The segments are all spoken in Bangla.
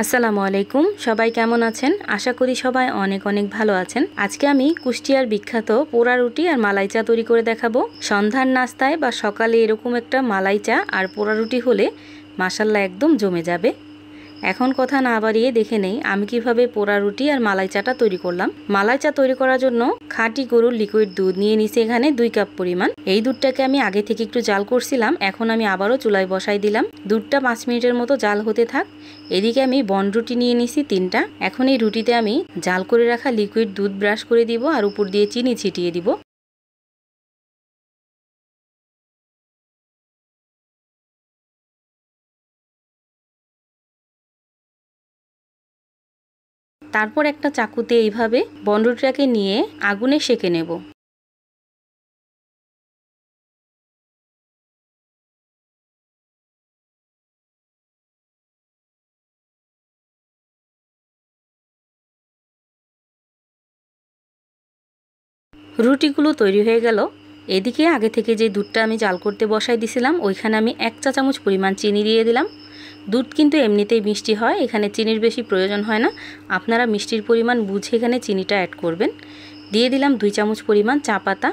আসসালামু আলাইকুম, সবাই কেমন আছেন? আশা করি সবাই অনেক অনেক ভালো আছেন। আজকে আমি কুষ্টিয়ার বিখ্যাত পোড়া রুটি আর মালাই চা তৈরি করে দেখাবো। সন্ধ্যার নাস্তায় বা সকালে এরকম একটা মালাই চা আর পোড়া রুটি হলে মাশাআল্লাহ একদম জমে যাবে। এখন কথা না বাড়িয়ে দেখে নেই আমি কিভাবে পোড়া রুটি আর মালাই চাটা তৈরি করলাম। মালাই চা তৈরি করার জন্য খাঁটি গরুর লিকুইড দুধ নিয়ে নিছি এখানে 2 কাপ পরিমাণ। এই দুধটাকে আমি আগে থেকে একটু জাল করছিলাম, এখন আমি আবারও চুলায় বসাই দিলাম। দুধটা 5 মিনিটের মতো জাল হতে থাক। এদিকে আমি বন রুটি নিয়ে নিছি 3টা। এখন এই রুটিতে আমি জাল করে রাখা লিকুইড দুধ ব্রাশ করে দিব আর উপর দিয়ে চিনি ছিটিয়ে দিব। তারপর একটা চাকুতে এইভাবে বন রুটিটাকে নিয়ে আগুনে সেঁকে নেব। রুটিগুলো তৈরি হয়ে গেল। এদিকে আগে থেকে যে দুধটা আমি জাল করতে বসাই দিছিলাম ওইখানে আমি 1 চা চামচ পরিমাণ চিনি দিয়ে দিলাম। দুধ কিন্তু এমনিতেই মিষ্টি হয়, এখানে চিনির বেশি প্রয়োজন হয় না। আপনারা মিষ্টির পরিমাণ বুঝে এখানে চিনিটা অ্যাড করবেন। দিয়ে দিলাম 2 চামচ পরিমাণ চা পাতা।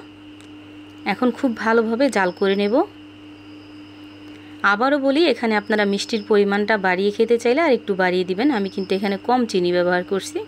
এখন খুব ভালোভাবে জাল করে নেব। আবারও বলি, এখানে আপনারা মিষ্টির পরিমাণটা বাড়িয়ে খেতে চাইলে আর একটু বাড়িয়ে দিবেন। আমি কিন্তু এখানে কম চিনি ব্যবহার করছি।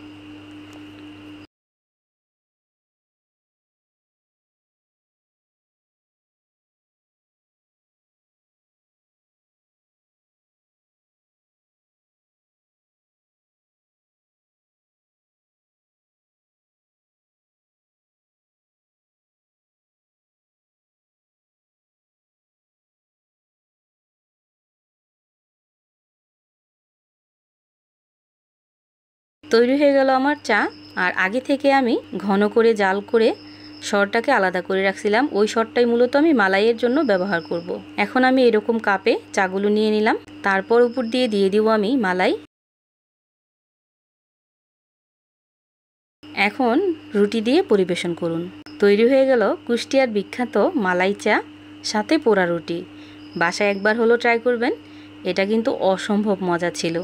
তৈরি হয়ে গেল আমার চা। আর আগে থেকে আমি ঘন করে জাল করে সরটাকে আলাদা করে রাখছিলাম। ওই সরটাই মূলত আমি মালাইয়ের জন্য ব্যবহার করব। এখন আমি এরকম কাপে চাগুলো নিয়ে নিলাম। তারপর উপর দিয়ে দিব আমি মালাই। এখন রুটি দিয়ে পরিবেশন করুন। তৈরি হয়ে গেল কুষ্টিয়ার বিখ্যাত মালাই চা সাথে পোড়া রুটি। বাসায় একবার হলো ট্রাই করবেন, এটা কিন্তু অসম্ভব মজা ছিল।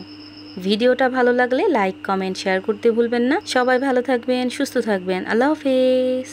ভিডিওটা ভালো লাগলে লাইক, কমেন্ট, শেয়ার করতে ভুলবেন না। সবাই ভালো থাকবেন, সুস্থ থাকবেন। আল্লাহ হাফেজ।